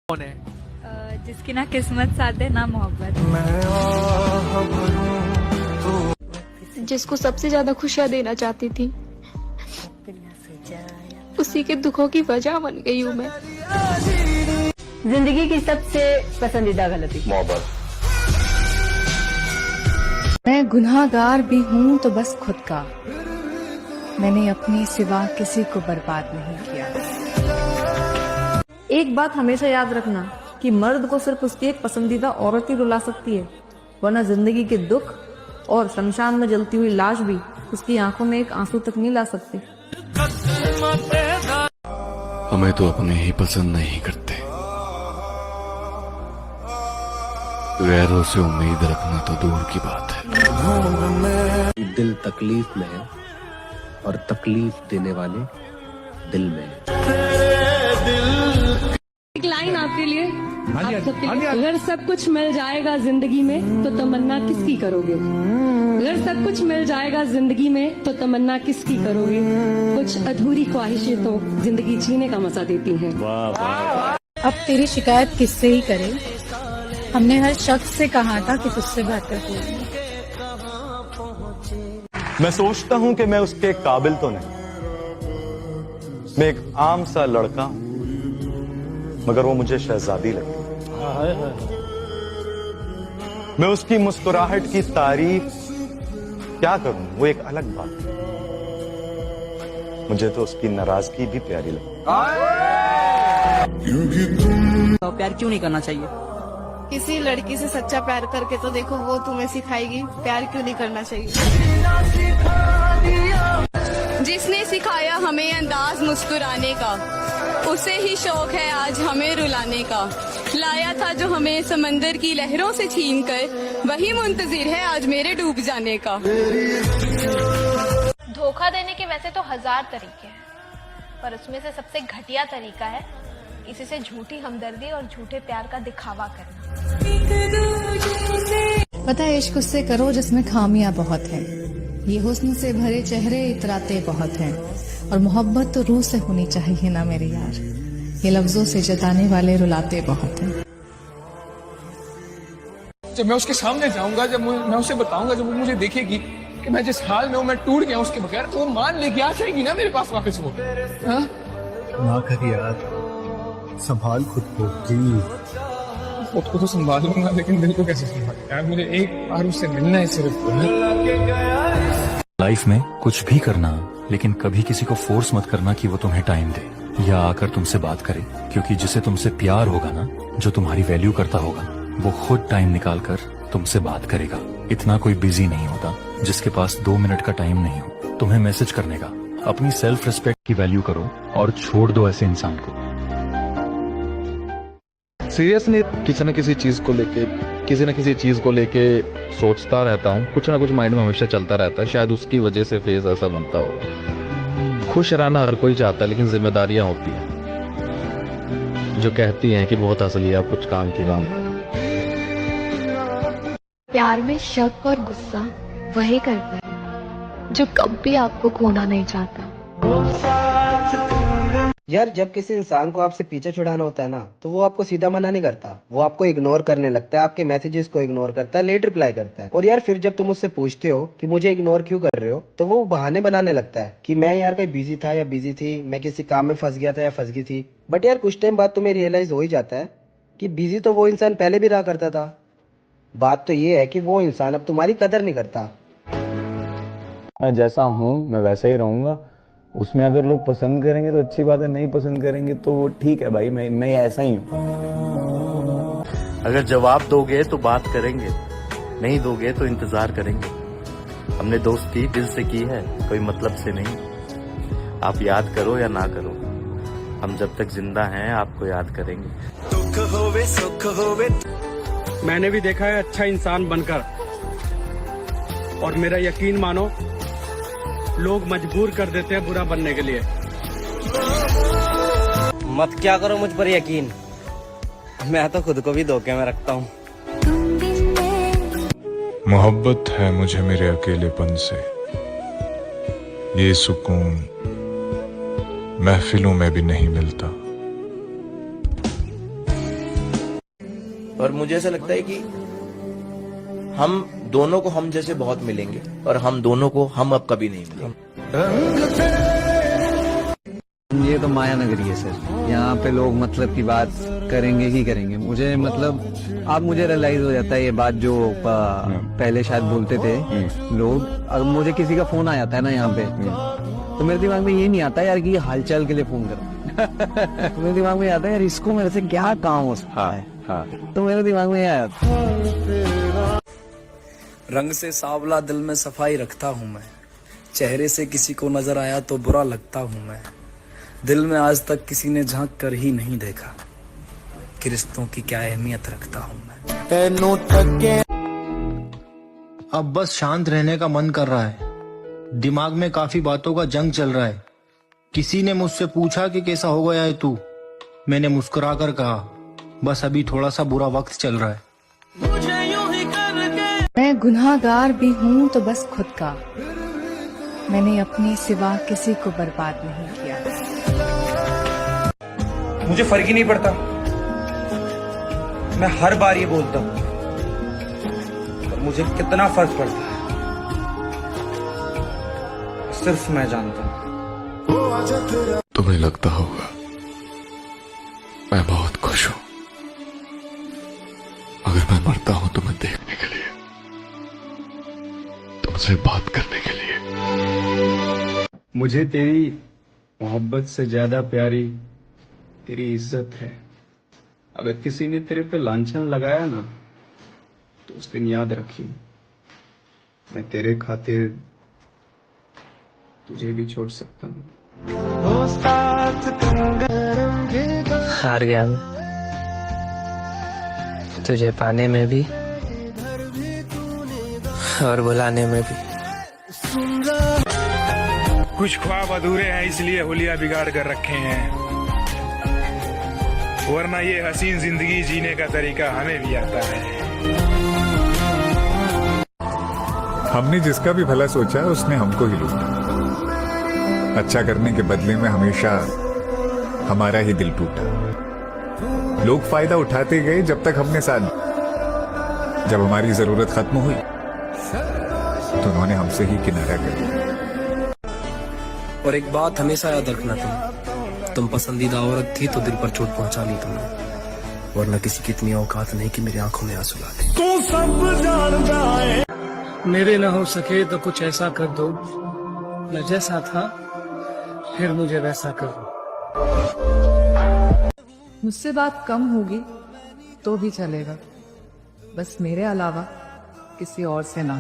कौन है? जिसकी ना किस्मत साथ दे ना मोहब्बत। जिसको सबसे ज्यादा खुशियाँ देना चाहती थी, उसी के दुखों की वजह बन गई हूँ मैं। जिंदगी की सबसे पसंदीदा गलती मोहब्बत। मैं गुनाहगार भी हूँ तो बस खुद का। मैंने अपने सिवा किसी को बर्बाद नहीं किया। एक बात हमेशा याद रखना कि मर्द को सिर्फ उसकी एक पसंदीदा औरत ही रुला सकती है, वरना जिंदगी के दुख और शमशान में जलती हुई लाश भी उसकी आंखों में एक आंसू तक नहीं ला सकती। हमें तो अपने ही पसंद नहीं करते, गैरों से उम्मीद रखना तो दूर की बात है। दिल तकलीफ में है और तकलीफ देने वाले दिल में है। एक लाइन आपके लिए, आप सबके लिए। अगर सब कुछ मिल जाएगा जिंदगी में तो तमन्ना किसकी करोगे? अगर सब कुछ मिल जाएगा जिंदगी में तो तमन्ना किसकी करोगे? कुछ अधूरी ख्वाहिशें तो जिंदगी जीने का मजा देती हैं। अब तेरी शिकायत किससे ही करे? हमने हर शख्स से कहा था कि तुझसे बेहतर कोई। मैं सोचता हूं कि मैं उसके काबिल तो नहीं, मैं एक आम सा लड़का हूं, मगर वो मुझे शहजादी लगती है। मैं उसकी मुस्कुराहट की तारीफ क्या करूं, वो एक अलग बात है। मुझे तो उसकी नाराजगी भी प्यारी लगती है। तो प्यार क्यों नहीं करना चाहिए? किसी लड़की से सच्चा प्यार करके तो देखो, वो तुम्हें सिखाएगी प्यार क्यों नहीं करना चाहिए। जिसने सिखाया हमें अंदाज मुस्कुराने का, उसे ही शौक है आज हमें रुलाने का। लाया था जो हमें समंदर की लहरों से छीन कर, वही मुंतजिर है आज मेरे डूब जाने का। धोखा देने के वैसे तो 1000 तरीके हैं, पर उसमें से सबसे घटिया तरीका है किसी से झूठी हमदर्दी और झूठे प्यार का दिखावा करना। पता है, इश्क उससे करो जिसमें खामियां बहुत हैं। ये हुस्न से भरे चेहरे इतराते बहुत हैं, और मोहब्बत तो रूह से होनी चाहिए ना मेरे यार। ये लफ्जों से जताने वाले रुलाते बहुत हैं। जब मैं उसके सामने जाऊंगा, जब मैं उसे बताऊंगा, जब वो मुझे देखेगी कि मैं जिस हाल में हूं, मैं टूट गया उसके बगैर, तो वो मान लेके आ जाएगी ना मेरे पास वापस। वो ना कर यार, संभाल खुद को खुद को तो संभाल लूंगा, लेकिन दिल को कैसे संभाल यार? मुझे एक बार उससे मिलना है सिर्फ। लाइफ में कुछ भी करना, लेकिन कभी किसी को फोर्स मत करना कि वो तुम्हें टाइम दे या आकर तुमसे बात करे, क्योंकि जिसे तुमसे प्यार होगा ना, जो तुम्हारी वैल्यू करता होगा, वो खुद टाइम निकाल कर तुमसे बात करेगा। इतना कोई बिजी नहीं होता जिसके पास 2 मिनट का टाइम नहीं हो तुम्हें मैसेज करने का। अपनी सेल्फ रिस्पेक्ट की वैल्यू करो और छोड़ दो ऐसे इंसान को। सीरियसली किसी न किसी चीज को लेके सोचता रहता हूँ। कुछ ना कुछ माइंड में हमेशा चलता रहता है। शायद उसकी वजह से फेस ऐसा बनता हो। खुश रहना हर कोई चाहता है, लेकिन जिम्मेदारियां होती हैं जो कहती हैं कि बहुत हंस लिया, कुछ काम की काम। प्यार में शक और गुस्सा वही करता है जो कभी आपको खोना नहीं चाहता। यार, जब किसी इंसान को आपसे पीछे छुड़ाना होता है ना, तो वो आपको सीधा मना नहीं करता, वो आपको इग्नोर करने लगता है, आपके मैसेजेस को इग्नोर करता है, लेट रिप्लाई करता है। और यार फिर जब तुम उससे पूछते हो कि मुझे इग्नोर क्यों कर रहे हो, तो वो बहाने बनाने लगता है कि मैं यार कहीं बिजी था या बिजी थी, मैं किसी काम में फंस गया था या फंस गई थी। बट यार कुछ टाइम बाद तुम्हें रियलाइज हो ही जाता है कि बिजी तो वो इंसान पहले भी रहा करता था। बात तो ये है कि वो इंसान अब तुम्हारी कदर नहीं करता। मैं जैसा हूँ मैं वैसा ही रहूंगा। उसमें अगर लोग पसंद करेंगे तो अच्छी बात है, नहीं पसंद करेंगे तो ठीक है भाई, मैं ऐसा ही हूँ। अगर जवाब दोगे तो बात करेंगे, नहीं दोगे तो इंतजार करेंगे। हमने दोस्ती दिल से की है, कोई मतलब से नहीं। आप याद करो या ना करो, हम जब तक जिंदा हैं आपको याद करेंगे। दुख होवे सुख होवे, मैंने भी देखा है अच्छा इंसान बनकर, और मेरा यकीन मानो लोग मजबूर कर देते हैं बुरा बनने के लिए। मत क्या करो मुझ पर यकीन, मैं तो खुद को भी धोखे में रखता हूँ। मोहब्बत है मुझे मेरे अकेलेपन से, ये सुकून महफिलों में भी नहीं मिलता। और मुझे ऐसा लगता है कि हम दोनों को हम जैसे बहुत मिलेंगे और हम दोनों को हम अब कभी नहीं मिलेंगे। ये तो माया नगरी है सर, यहाँ पे लोग मतलब की बात करेंगे ही करेंगे। मुझे मतलब अब मुझे रियलाइज हो जाता है ये बात जो पहले शायद बोलते थे लोग। अगर मुझे किसी का फोन आ जाता है ना यहाँ पे, तो मेरे दिमाग में ये नहीं आता यार कि ये हालचाल के लिए फोन करो। तो मेरे दिमाग में आता है यार इसको मेरे से क्या काम हो सकता है। तो मेरे दिमाग में ये आया था। रंग से सांवला दिल में सफाई रखता हूँ मैं, चेहरे से किसी को नजर आया तो बुरा लगता हूँ मैं। दिल में आज तक किसी ने झांक कर ही नहीं देखा कि रिश्तों की क्या अहमियत रखता हूँ मैं। अब बस शांत रहने का मन कर रहा है। दिमाग में काफी बातों का जंग चल रहा है। किसी ने मुझसे पूछा कि कैसा हो गया है तू, मैंने मुस्कुराकर कहा बस अभी थोड़ा सा बुरा वक्त चल रहा है। मैं गुनाहगार भी हूँ तो बस खुद का, मैंने अपने सिवा किसी को बर्बाद नहीं किया। मुझे फर्क ही नहीं पड़ता, मैं हर बार ये बोलता हूँ, पर मुझे कितना फर्क पड़ता है सिर्फ मैं जानता हूँ। तुम्हें लगता होगा मैं बहुत खुश हूं। अगर मैं मरता हूं तुम्हें देखने के लिए, तुमसे बात करने के लिए। मुझे तेरी मोहब्बत से ज्यादा प्यारी तेरी इज्जत है। अगर किसी ने तेरे पे लांछन लगाया ना, तो उस दिन याद रखी मैं तेरे खातिर तुझे भी छोड़ सकता हूँ। हार गया मैं, तुझे पाने में भी और बुलाने में भी। कुछ ख्वाब अधूरे हैं इसलिए हुलिया बिगाड़ कर रखे हैं, वरना ये हसीन जिंदगी जीने का तरीका हमें भी आता है। हमने जिसका भी भला सोचा उसने हमको ही लूटा। अच्छा करने के बदले में हमेशा हमारा ही दिल टूटा। लोग फायदा उठाते गए जब तक हमने साथ, जब हमारी जरूरत खत्म हुई तो उन्होंने हमसे ही किनारा कर लिया। और एक बात हमेशा याद रखना, तुम पसंदीदा औरत थी तो दिल पर चोट पहुंचा ली तुमने, वरना किसी की इतनी औकात नहीं कि मेरी आंखों में आंसू ला दे। तू सब जानता है। मेरे न हो सके तो कुछ ऐसा कर दो, मैं जैसा था फिर मुझे वैसा कर दो। मुझसे बात कम होगी तो भी चलेगा, बस मेरे अलावा किसी और से ना।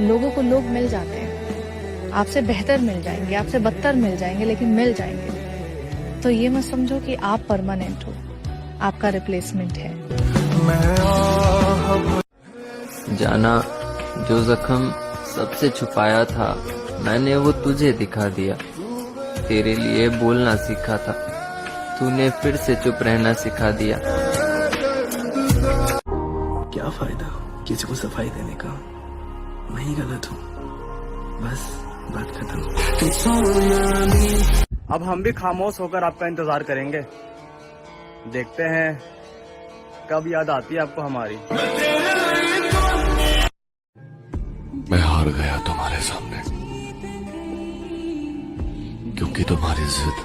लोगों को लोग मिल जाते हैं, आपसे बेहतर मिल जाएंगे, आपसे बदतर मिल जाएंगे, लेकिन मिल जाएंगे। तो ये मत समझो कि आप परमानेंट हो, आपका रिप्लेसमेंट है। जाना, जो जख्म सबसे छुपाया था मैंने वो तुझे दिखा दिया। तेरे लिए बोलना सीखा था, तूने फिर से चुप रहना सिखा दिया। क्या फायदा किसी को सफाई देने का, मैं ही गलत हूँ, बस बात खत्म। अब हम भी खामोश होकर आपका इंतजार करेंगे, देखते हैं कब याद आती है आपको हमारी। मैं हार गया तुम्हारे सामने, क्योंकि तुम्हारी जिद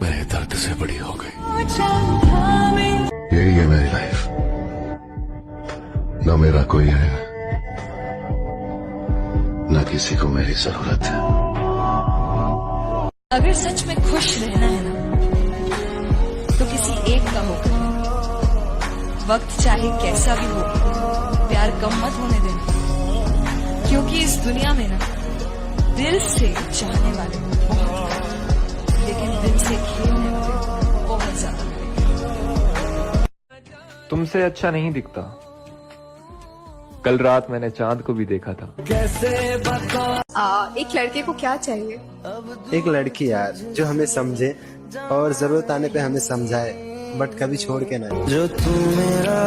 मेरे दर्द से बड़ी हो गई। यही है मेरी लाइफ, ना मेरा कोई है ना किसी को मेरी जरूरत है। अगर सच में खुश रहना है ना, तो किसी एक का होगा। वक्त चाहे कैसा भी हो, प्यार कम मत होने देना, क्योंकि इस दुनिया में ना दिल से चाहने वाले बहुत हैं, लेकिन दिल से खेलने वाले बहुत ज्यादा। तुमसे अच्छा नहीं दिखता, कल रात मैंने चांद को भी देखा था। एक लड़के को क्या चाहिए? एक लड़की यार जो हमें समझे और जरूरत आने पे हमें समझाए, बट कभी छोड़ के ना। जो तू मेरा,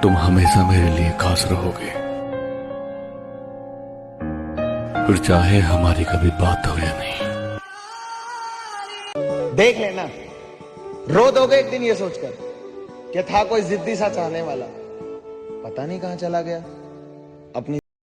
तुम हमेशा मेरे लिए खास रहोगे, फिर चाहे हमारी कभी बात हो या नहीं। देख लेना रो दोगे एक दिन ये सोचकर कि था कोई जिद्दी सा चाहने वाला, पता नहीं कहां चला गया, अपनी